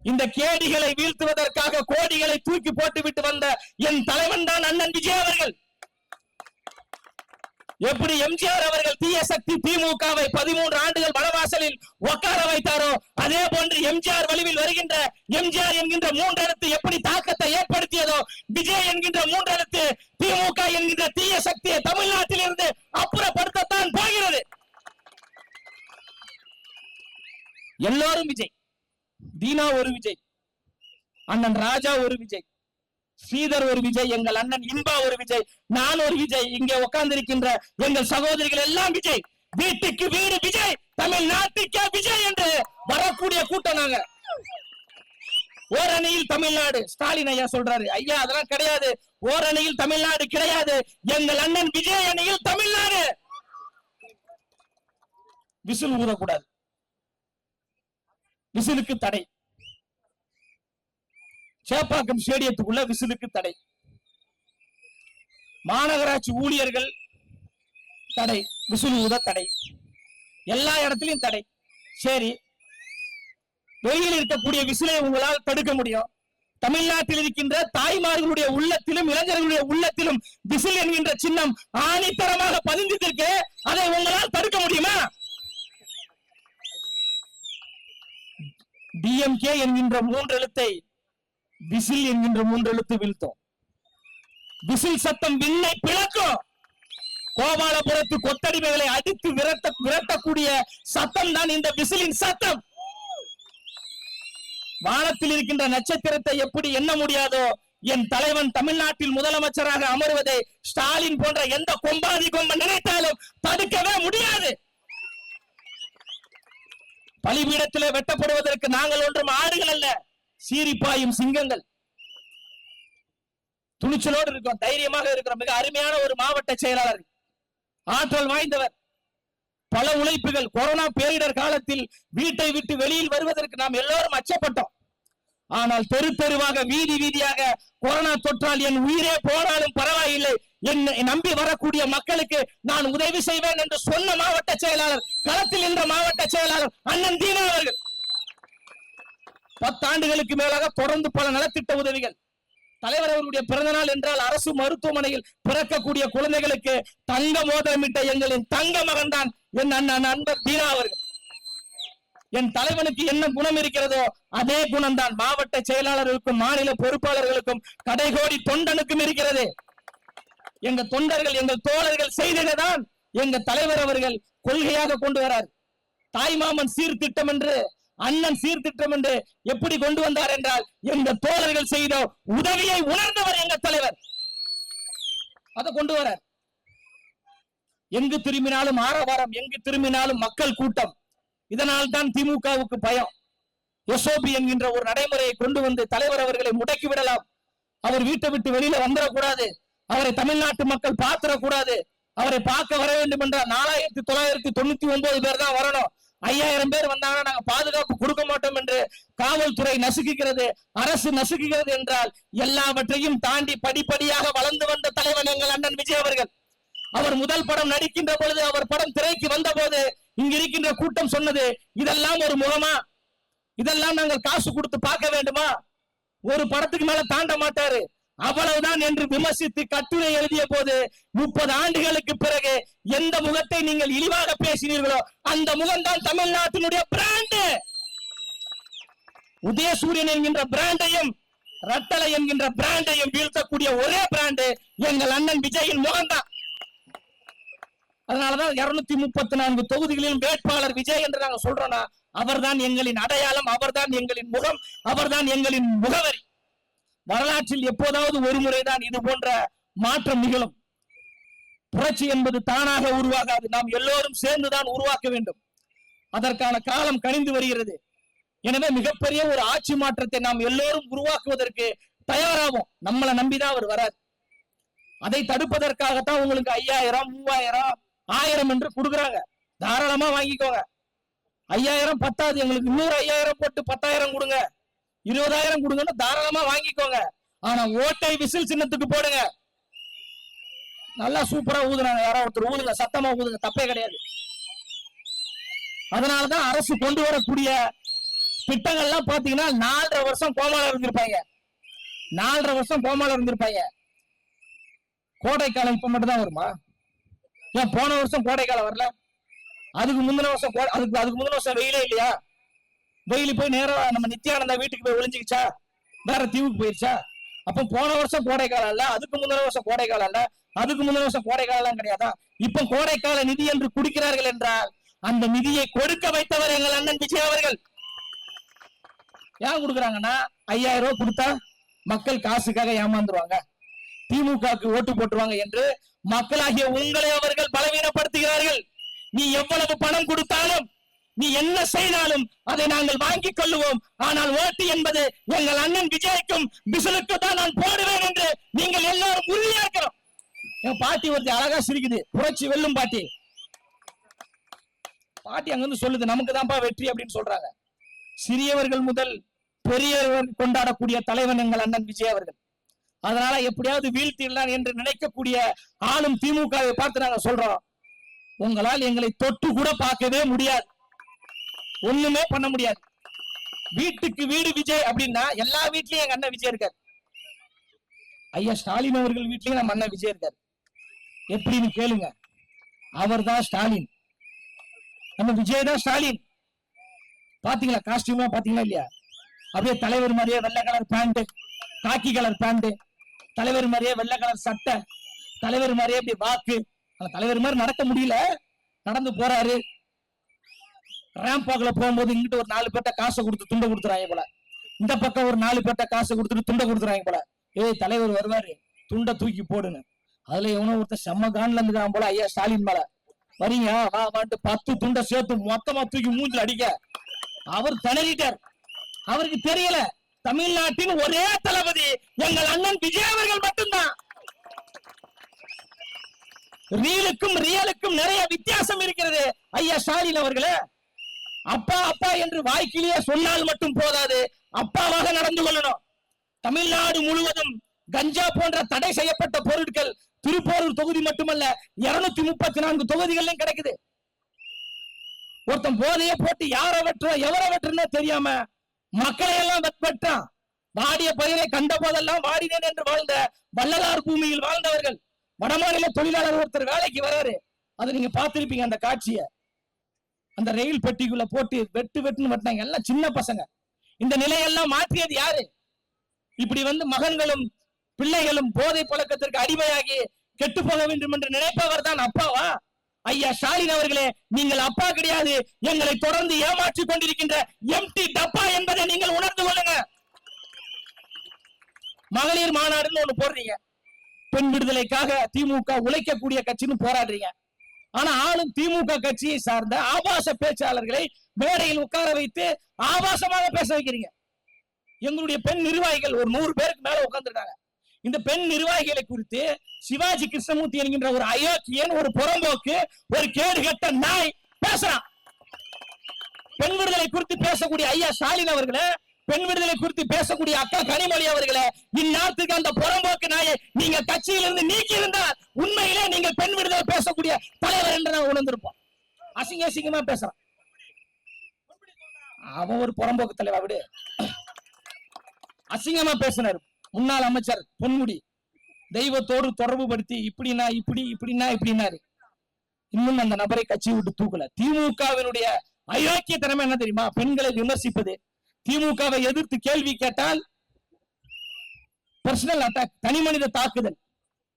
Speaker 1: இந்த கேடிகளை வீழ்த்துவதற்காக கோடிகளை தூக்கி போட்டுவிட்டு வந்த என் தலைவன் தான் அண்ணன் விஜய் அவர்கள். எப்படி எம்ஜிஆர் அவர்கள் தீய சக்தி திமுகவை 13 ஆண்டுகள் வனவாசலில் உட்கார வைத்தாரோ, அதே போன்று எம்ஜிஆர் வழிவில் வருகின்ற எம்ஜிஆர் என்கின்ற 3 எழுத்து எப்படி தாக்கத்தை ஏற்படுத்தியதோ, விஜய் என்கின்ற 3 எழுத்து திமுக என்கின்ற தீய சக்தியை தமிழ்நாட்டில் இருந்து அப்புறப்படுத்தத்தான் போகிறது. எல்லோரும் விஜய். தீனா ஒரு விஜய், அண்ணன் ராஜா ஒரு விஜய், ஸ்ரீதர் ஒரு விஜய், எங்கள் அண்ணன் இன்பா ஒரு விஜய், நான் ஒரு விஜய், இங்கே உட்கார்ந்திருக்கின்ற எங்கள் சகோதரிகள் எல்லாம் விஜய். வீட்டுக்கு வீடு விஜய், தமிழ்நாட்டுக்கே விஜய் என்று வரக்கூடிய கூட்டம் நாங்க. ஓரணியில் தமிழ்நாடு. ஸ்டாலின் ஐயா சொல்றாரு, ஐயா அதெல்லாம் கிடையாது, ஓரணியில் தமிழ்நாடு கிடையாது, எங்கள் அண்ணன் விஜய் அணியில் தமிழ்நாடு. விசில் ஊதக்கூடாது, விசிலுக்கு தடை. சேப்பாக்கம் ஸ்டேடியத்துக்குள்ள விசிலுக்கு தடை. மாநகராட்சி ஊழியர்கள் தடை, விசில் ஊத தடை, எல்லா இடத்திலும் தடை. சரி, வெளியில் இருக்கக்கூடிய விசிலை உங்களால் தடுக்க முடியும். தமிழ்நாட்டில் இருக்கின்ற தாய்மார்களுடைய உள்ளத்திலும் இளைஞர்களுடைய உள்ளத்திலும் விசில் என்கின்ற சின்னம் ஆணித்தரமாக பதிந்திருக்கு. அதை உங்களால் தடுக்க முடியுமா? டிஎம்கே என்கின்ற 3 எழுத்தை விசில் என்கின்ற 3 எழுத்து வீழ்த்தும். விசில் சத்தம் விண்ணை பிளக்கும். கோபாலபுரத்து கொத்தடிமைகளை அடித்து விரட்டக்கூடிய சத்தம் தான் இந்த விசிலின் சத்தம். வானத்தில் இருக்கின்ற நட்சத்திரத்தை எப்படி எண்ண முடியாதோ, என் தலைவன் தமிழ்நாட்டில் முதலமைச்சராக அமர்வதை ஸ்டாலின் போன்ற எந்த கொம்பாதி கொம்பன் நினைத்தாலும் தடுக்கவே முடியாது. பலிபீடத்திலே வெட்டப்படுவதற்கு நாங்கள் ஒன்றும் ஆடுகள் அல்ல, சீரிப்பாயும் சிங்கங்கள். துணிச்சலோடு இருக்கிறோம், தைரியமாக இருக்கிறோம். மிக அருமையான ஒரு மாவட்ட செயலாளர், ஆற்றல் வாய்ந்தவர். பல உழைப்புகள். கொரோனா பேரிடர் காலத்தில் வீட்டை விட்டு வெளியில் வருவதற்கு நாம் எல்லோரும் அச்சப்பட்டோம். ஆனால் தெரு தெருவாக, வீதி வீதியாக கொரோனா தொற்றால் என் உயிரே போனாலும் பரவாயில்லை, என்னை நம்பி வரக்கூடிய மக்களுக்கு நான் உதவி செய்வேன் என்று சொன்ன மாவட்ட செயலாளர், களத்தில் நின்ற மாவட்ட செயலாளர் அண்ணன் தீனா அவர்கள். 10 ஆண்டுகளுக்கு மேலாக தொடர்ந்து பல நலத்திட்ட உதவிகள். தலைவர் அவருடைய பிறந்த நாள் என்றால் அரசு மருத்துவமனையில் பிறக்கக்கூடிய குழந்தைகளுக்கு தங்க மோதிரமிட்ட எங்களின் தங்க மகன் தான் என் நண்பர் தீனா அவர்கள். என் தலைவனுக்கு என்ன குணம் இருக்கிறதோ அதே குணம் தான் மாவட்ட செயலாளர்களுக்கும் மாநில பொறுப்பாளர்களுக்கும் கடைகோடி தொண்டனுக்கும் இருக்கிறது. எங்க தொண்டர்கள், எங்கள் தோழர்கள் செய்ததான் எங்க தலைவர் அவர்கள் கொள்கையாக கொண்டு வரார். தாய்மாமன் சீர்திட்டம் என்று அண்ணன் சீர்திட்டம் என்று எப்படி கொண்டு வந்தார் என்றால் எங்க தோழர்கள் செய்த உதவியை உணர்ந்தவர் எங்க தலைவர். அதை கொண்டு வர எங்கு திரும்பினாலும் ஆரவாரம், எங்கு திரும்பினாலும் மக்கள் கூட்டம். இதனால் தான் திமுகவுக்கு பயம். எஸ்ஓபி என்கின்ற ஒரு நடைமுறையை கொண்டு வந்து தலைவர் அவர்களை முடக்கி விடலாம். அவர் வீட்டை விட்டு வெளியில வந்துடக்கூடாது, அவரை தமிழ்நாட்டு மக்கள் பார்த்திடக்கூடாது. அவரை பார்க்க வர வேண்டும் என்றால் 4999 பேர் தான் வரணும். 5000 பேர் வந்தாங்கன்னா நாங்க பாதுகாப்பு கொடுக்க மாட்டோம் என்று காவல்துறை நசுக்குகிறது, அரசு நசுக்குகிறது என்றால் எல்லாவற்றையும் தாண்டி படிப்படியாக வளர்ந்து வந்த தலைவன் எங்கள் அண்ணன் விஜய் அவர்கள். அவர் முதல் படம் நடிக்கின்ற பொழுது, அவர் படம் திரைக்கு வந்த போது இங்க இருக்கின்ற கூட்டம் சொன்னது, இதெல்லாம் ஒரு முகமா, இதெல்லாம் நாங்கள் காசு கொடுத்து பார்க்க வேண்டுமா, ஒரு படத்துக்கு மேல தாண்ட மாட்டாரு, அவ்வளவுதான் என்று விமர்சித்து கட்டுரை எழுதிய போது 30 ஆண்டுகளுக்கு பிறகு எந்த முகத்தை நீங்கள் இழிவாக பேசினீர்களோ அந்த முகம்தான் தமிழ்நாட்டினுடைய பிராண்ட். உதயசூரியன் என்கின்ற பிராண்டையும் ரட்டளை என்கின்ற பிராண்டையும் வீழ்த்தக்கூடிய ஒரே பிராண்ட் எங்கள் அண்ணன் விஜயின் முகம்தான். அதனாலதான் 234 தொகுதிகளிலும் வேட்பாளர் விஜய் என்று நாங்க சொல்றோம்னா அவர்தான் எங்களின் அடையாளம், அவர்தான் எங்களின் முகம், அவர்தான் எங்களின் முகவரி. வரலாற்றில் எப்போதாவது ஒரு முறைதான் இது போன்ற மாற்றம் நிகழும். புரட்சி என்பது தானாக உருவாகாது, நாம் எல்லோரும் சேர்ந்துதான் உருவாக்க வேண்டும். அதற்கான காலம் கனிந்து வருகிறது. எனவே மிகப்பெரிய ஒரு ஆட்சி மாற்றத்தை நாம் எல்லோரும் உருவாக்குவதற்கு தயாராகும். நம்மளை நம்பிதான் அவர் வராது. அதை தடுப்பதற்காகத்தான் உங்களுக்கு 5000, 3000, 1000 என்று கொடுக்குறாங்க. தாராளமா வாங்கிக்கோங்க. 5000 பத்தாது, எங்களுக்கு இன்னொரு 5000 போட்டு 10000 கொடுங்க, 20000 கொடுங்கன்னு தாராளமா வாங்கிக்கோங்க. ஆனா ஓட்டை விசில் சின்னத்துக்கு போடுங்க. நல்லா சூப்பரா ஊதுறாங்க, யாராவது ஒருத்தர் ஊதுங்க, சத்தமா ஊதுங்க, தப்பே கிடையாது. அதனாலதான் அரசு கொண்டு வரக்கூடிய திட்டங்கள்லாம் பாத்தீங்கன்னா 4.5 வருஷம் கோமால இருந்திருப்பாங்க. 4.5 வருஷம் கோமால இருந்திருப்பாங்க. கோடைக்காலம் இப்ப மட்டும் தான் வருமா? ஏன் போன வருஷம் கோடைக்காலம் வரல? அதுக்கு முந்தின வருஷம் அதுக்கு முந்தின வருஷம் வெயிலே இல்லையா? வெயில் போய் நேரம் நம்ம நித்யானந்தா வீட்டுக்கு போய் ஒளிஞ்சுக்கிச்சா? வேற தீவுக்கு போயிருச்சா? அப்ப போன வருஷம் கோடைக்காலம் இல்ல, அதுக்கு முந்தின வருஷம் கோடைக்காலம் இல்ல, அதுக்கு முந்தின வருஷம் கோடைக்காலம் கிடையாதா? இப்ப கோடைக்கால நிதி என்று குடிக்கிறார்கள் என்றால் அந்த நிதியை கொடுக்க வைத்தவர் எங்கள் அண்ணன் விஜய் அவர்கள். ஏன் கொடுக்குறாங்கன்னா 5000 ரூபாய் கொடுத்தா மக்கள் காசுக்காக ஏமாந்துருவாங்க, திமுகவுக்கு ஓட்டு போட்டுருவாங்க என்று மக்களாகிய உங்களை அவர்கள் பலவீனப்படுத்துகிறார்கள். நீ எவ்வளவு பணம் கொடுத்தாலும், நீ என்ன செய்தாலும் அதை நாங்கள் வாங்கிக் கொள்ளுவோம். ஆனால் ஓட்டு என்பது எங்கள் அண்ணன் விஜய்க்கும் பிசலுக்கு தான் நான் போடுவேன் என்று நீங்கள் எல்லாரும் உறுதியா இருக்கிறோம். என் பாட்டி ஒருத்தி அழகா சிரிக்குது, புரட்சி வெல்லும் பாட்டி. பாட்டி அங்க வந்து சொல்லுது, நமக்கு தான்ப்பா வெற்றி அப்படின்னு சொல்றாங்க. சிறியவர்கள் முதல் பெரியவர்கள் கொண்டாடக்கூடிய தலைவன் எங்கள் அண்ணன் விஜய் அவர்கள். அதனால எப்படியாவது வீழ்த்திடலாம் என்று நினைக்கக்கூடிய ஆளும் திமுகவை பார்த்து நாங்க சொல்றோம், உங்களால் எங்களை தொட்டு கூட பார்க்கவே முடியாது, ஒண்ணுமே பண்ண முடியாது. வீட்டுக்கு வீடு விஜய் அப்படின்னா எல்லா வீட்லயும் எங்க அண்ணன் விஜய் இருக்காரு. ஐயா ஸ்டாலின் அவர்கள் வீட்லயும் நம்ம அண்ணன் விஜய் இருக்காரு. எப்படின்னு கேளுங்க, அவர் தான் ஸ்டாலின், நம்ம விஜய் தான் ஸ்டாலின். பாத்தீங்களா காஸ்டியூமா? பாத்தீங்களா இல்லையா? அப்படியே தலைவர் மாதிரியே வெள்ளை கலர் பேண்ட், காக்கி கலர் பேண்ட், தலைவர் மாதிரியே வெள்ளை கலர் சட்டை, தலைவர் மாதிரியே அப்படி வாக்கு. தலைவர் மாதிரி நடக்க முடியல, நடந்து போறாரு. ரேம்பாக்ல போகும்போது இங்கிட்ட ஒரு 4 பேர்ட்ட காசை கொடுத்து துண்டை கொடுத்துறாங்க போல, இந்த பக்கம் ஒரு 4 பேர்ட்ட காசை கொடுத்துட்டு துண்டை கொடுத்துறாங்க போல. ஏய் தலைவர் வருவாரு, துண்டை தூக்கி போடுங்க. அதுல எவனோ ஒருத்தர் செம்ம கான்ல இருந்துக்கான் போல ஐயா ஸ்டாலின் மேல. வரீங்க வா வாட்டு 10 துண்டை சேர்த்து மொத்தமா தூக்கி மூஞ்சில் அடிக்க அவர் திணறிட்டார். அவருக்கு தெரியல தமிழ்நாட்டின் ஒரே தளபதி எங்கள் அண்ணன் விஜய் அவர்கள் மட்டும்தான். ரீலுக்கும் ரியலுக்கும் நிறைய வித்தியாசம் இருக்கிறது ஐயா ஸ்டாலின் அவர்களே. அப்பா அப்பா என்று வாய்க்கிலேயே சொன்னால் மட்டும் போதாது, அப்பாவாக நடந்து கொள்ளணும். தமிழ்நாடு முழுவதும் கஞ்சா போன்ற தடை செய்யப்பட்ட பொருட்கள் திருப்போரூர் தொகுதி மட்டுமல்ல 234 தொகுதிகளிலும் கிடைக்குது. ஒருத்தன் போதையை போட்டு யாரை வெட்டுறோம் எவரை வெட்டுறோம்னு தெரியாம மக்களை எல்லாம் வெட்டான். வாடிய பயிரை கண்ட போதெல்லாம் வாடினேன் என்று வாழ்ந்த வள்ளலார் பூமியில் வாழ்ந்தவர்கள். வடமாநில தொழிலாளர் ஒருத்தர் வேலைக்கு வராரு, அது நீங்க பார்த்திருப்பீங்க அந்த காட்சிய. அந்த ரயில் பெட்டிக்குள்ள போட்டு வெட்டு வெட்டுன்னு வெட்டினாங்க, எல்லாம் சின்ன பசங்க. இந்த நிலையெல்லாம் மாற்றியது யாரு? இப்படி வந்து மகன்களும் பிள்ளைகளும் போதை பழக்கத்திற்கு அடிமையாகி கெட்டு போக வேண்டும் என்று நினைப்பவர் தான் அப்பாவா? ஐயா ஸ்டாலின் அவர்களே, நீங்கள் அப்பா கிடையாது, எங்களை தொடர்ந்து ஏமாற்றிக் கொண்டிருக்கின்ற எம்டி டப்பா என்பதை நீங்கள் உணர்ந்து கொள்ளுங்க. மகளிர் மாநாடுன்னு ஒண்ணு போடுறீங்க, பெண் விடுதலைக்காக திமுக உழைக்கக்கூடிய கட்சின்னு போராடுறீங்க. ஆனா ஆளும் திமுக கட்சியை சார்ந்த ஆபாச பேச்சாளர்களை மேடையில் உட்கார வைத்து ஆபாசமாக பேச வைக்கிறீங்க. எங்களுடைய பெண் நிர்வாகிகள் ஒரு 100 பேருக்கு மேல உட்கார்ந்துருக்காங்க. இந்த பெண் நிர்வாகிகளை குறித்து சிவாஜி கிருஷ்ணமூர்த்தி என்கின்ற ஒரு அயோக்கியன், ஒரு புறம்போக்கு, ஒரு கேடுகட்ட நாய் பேசுறான். பெண் விடுதலை குறித்து பேசக்கூடிய ஐயா ஸ்டாலின் அவர்களே, பெண் விடுதலை குறித்து பேசக்கூடிய அக்கா கனிமொழி அவர்களே, இந்நாட்டுக்கு அந்த புறம்போக்கு நாயை நீங்க கட்சியிலிருந்து நீக்கி இருந்தால் உண்மையிலே நீங்கள் பெண் விடுதலை பேசக்கூடிய தலைவர் என்று நான் உணர்ந்திருப்போம். அசிங்க அசிங்கமா பேசுறான். அவன் ஒரு புறம்போக்கு தலைவர், விடு. அசிங்கமா பேசினார் முன்னாள் அமைச்சர் பொன்முடி. தெய்வத்தோடு தொடர்பு படுத்தி இப்படின்னா இப்படின்னாரு. இன்னும் அந்த நபரை கட்சி விட்டு தூக்கல. திமுகவினுடைய அயோக்கியத்தனமே என்ன தெரியுமா? பெண்களை விமர்சிப்பது, திமுகவை எதிர்த்து கேள்வி கேட்டால் பர்சனல் அட்டாக், தனி மனித தாக்குதல்.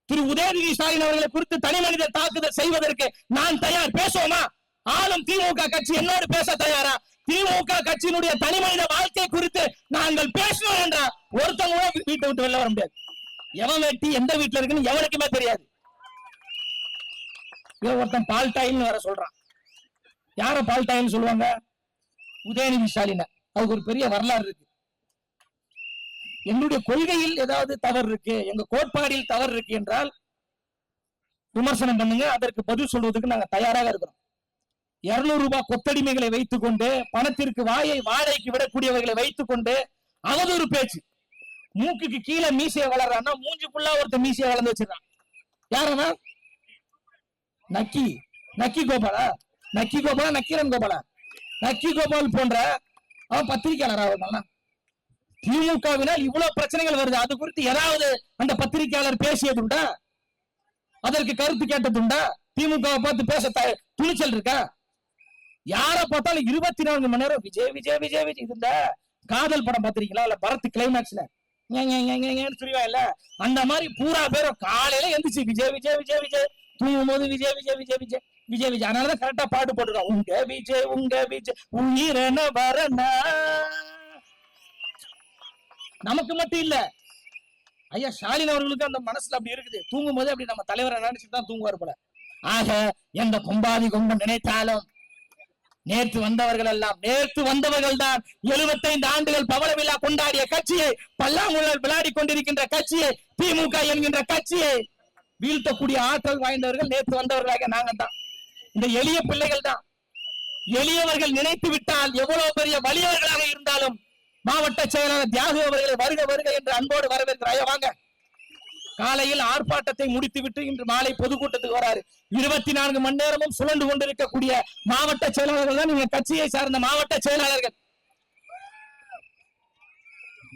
Speaker 1: திரு உதயநிதி ஸ்டாலின் அவர்களை குறித்து தனி மனித தாக்குதல் செய்வதற்கு நான் தயார். பேசுவோமா? ஆளும் திமுக கட்சி என்னோடு பேச தயாரா? திமுக கட்சியினுடைய தனி மனித வாழ்க்கை குறித்து நாங்கள் பேசணும் என்றா ஒருத்தவங்க கூட வீட்டை விட்டு வெளில வர முடியாது. எவன் வெட்டி எந்த வீட்டுல இருக்குன்னு எவனுக்குமே தெரியாது. ஒருத்தன் பால்டாயின்னு வர சொல்றான். யார பால்டாயின்னு சொல்லுவாங்க? உதயநிதி ஸ்டாலின். அதுக்கு ஒரு பெரிய வரலாறு இருக்கு. எங்களுடைய கொள்கையில் ஏதாவது தவறு இருக்கு, எங்க கோட்பாடில் தவறு இருக்கு என்றால் விமர்சனம் பண்ணுங்க, அதற்கு பதில் சொல்வதற்கு நாங்க தயாராக இருக்கிறோம். 200 ரூபாய் கொத்தடிமைகளை வைத்துக் கொண்டு, பணத்திற்கு வாயை வாடகைக்கு விடக்கூடியவர்களை வைத்துக் கொண்டு அவதூறு பேச்சு. மூக்குக்கு கீழே மீசையை வளர்றான்னா மூஞ்சி புள்ளா ஒருத்தர் மீசையை வளர்ந்து வச்சிருக்கான். யாரனா? நக்கி கோபாலா, நக்கீரன் கோபாலா, நக்கி கோபால் போன்ற அவன் பத்திரிகையாளர். திமுகவினால் இவ்வளவு பிரச்சனைகள் வருது, அது குறித்து ஏதாவது அந்த பத்திரிகையாளர் பேசியதுண்டா? அதற்கு கருத்து கேட்டதுண்டா? திமுகவை பார்த்து பேச துணிச்சல் இருக்கா? யார பார்த்தாலும் 24 மணி நேரம் விஜய் விஜய் விஜய் விஜய். இந்த காதல் படம் பார்த்திருக்கீங்களா? இல்ல பரத் கிளைமேக்ஸ்ல இல்ல அந்த மாதிரி பூரா பேரும் காலையில எந்திரிச்சு விஜய் விஜய் விஜய் விஜய், தூங்கும் போது விஜய் விஜய் விஜய் விஜய் விஜய் விஜய். அதனாலதான் கரெக்டா பாட்டு போட்டுருக்கோம். உங்க விஜய் உயிரன வரனா. நமக்கு மட்டும் இல்ல, ஐயா ஸ்டாலின் அவர்களுக்கு அந்த மனசுல அப்படி இருக்குது. தூங்கும் போது அப்படி நம்ம தலைவரை நினைச்சுட்டு தான் தூங்குவார் போல. ஆக எந்த கொம்பாதி கொம்பன் நினைத்தாலும் நேற்று வந்தவர்கள் தான் 75 ஆண்டுகள் பவள விழா கொண்டாடிய கட்சியை, பல்லாங்குழல் விளையாடி கொண்டிருக்கின்ற கட்சியை, திமுக என்கின்ற கட்சியை வீழ்த்தக்கூடிய ஆற்றல் வாய்ந்தவர்கள் நேற்று வந்தவர்களாக நாங்க தான். இந்த எளிய பிள்ளைகள் தான். எளியவர்கள் நினைத்து விட்டால் எவ்வளவு பெரிய வலியவர்களாக இருந்தாலும் மாவட்ட செயலாளர் தியாகு அவர்களை வருக வருக என்று அன்போடு வரவேற்கிறாய. வாங்க. காலையில் ஆர்ப்பாட்டத்தை முடித்துவிட்டு இன்று மாலை பொதுக்கூட்டத்துக்கு வராரு. 24 மணி நேரமும் சுழண்டு கொண்டிருக்கக்கூடிய மாவட்ட செயலாளர்கள் தான் நீங்க கட்சியை சார்ந்த மாவட்ட செயலாளர்கள்.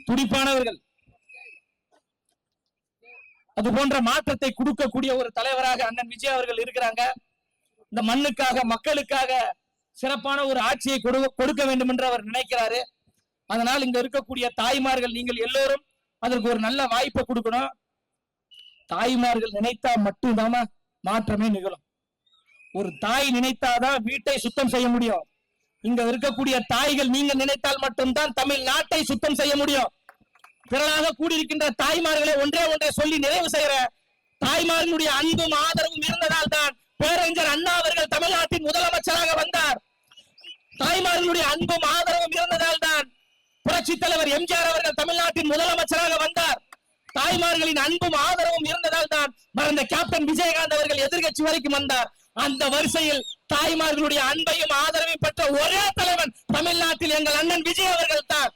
Speaker 1: துடிப்பானவர்கள். அது போன்ற மாற்றத்தை கொடுக்கக்கூடிய ஒரு தலைவராக அண்ணன் விஜய் அவர்கள் இருக்கிறாங்க. இந்த மண்ணுக்காக, மக்களுக்காக சிறப்பான ஒரு ஆட்சியை கொடுக்க வேண்டும் என்று அவர் நினைக்கிறாரு. அதனால் இங்க இருக்கக்கூடிய தாய்மார்கள் நீங்கள் எல்லோரும் அதற்கு ஒரு நல்ல வாய்ப்பை கொடுக்கணும். தாய்மார்கள் நினைத்தா மட்டும்தான் மாற்றமே நிகழும். ஒரு தாய் நினைத்தாதான் வீட்டை சுத்தம் செய்ய முடியும். இங்க இருக்கக்கூடிய தாய்கள் நீங்க நினைத்தால் மட்டும்தான் தமிழ்நாட்டை சுத்தம் செய்ய முடியும். திரளாக கூடியிருக்கின்ற தாய்மார்களை ஒன்றே சொல்லி நிறைவு செய்கிற, தாய்மார்களுடைய அன்பும் ஆதரவும் இருந்ததால் தான் பேரறிஞர் அண்ணா அவர்கள் தமிழ்நாட்டின் முதலமைச்சராக வந்தார். தாய்மார்களுடைய அன்பும் ஆதரவும் இருந்ததால் தான் புரட்சி தலைவர் எம்ஜிஆர் அவர்கள் தமிழ்நாட்டின் முதலமைச்சராக வந்தார். தாய்மார்களின் அன்பும் ஆதரவும் இருந்ததால் தான் மறந்த கேப்டன் விஜயகாந்த் அவர்கள் எதிர்கட்சி வரைக்கும் வந்தார். அந்த வரிசையில் தாய்மார்களுடைய அன்பையும் ஆதரவையும் பெற்ற ஒரே தலைவன் தமிழ்நாட்டில் எங்கள் அண்ணன் விஜய் அவர்கள் தான்.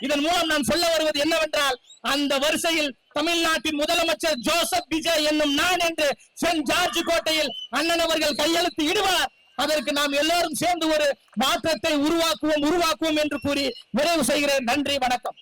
Speaker 1: இதன் மூலம் நான் சொல்ல வருவது என்னவென்றால், அந்த வரிசையில் தமிழ்நாட்டின் முதலமைச்சர் ஜோசப் விஜய் என்னும் நான் என்று சென்ட் ஜார்ஜ் கோட்டையில் அண்ணன் அவர்கள் கையெழுத்து இடுவார். அதற்கு நாம் எல்லோரும் சேர்ந்து ஒரு மாற்றத்தை உருவாக்குவோம் என்று கூறி நிறைவு செய்கிறேன். நன்றி, வணக்கம்.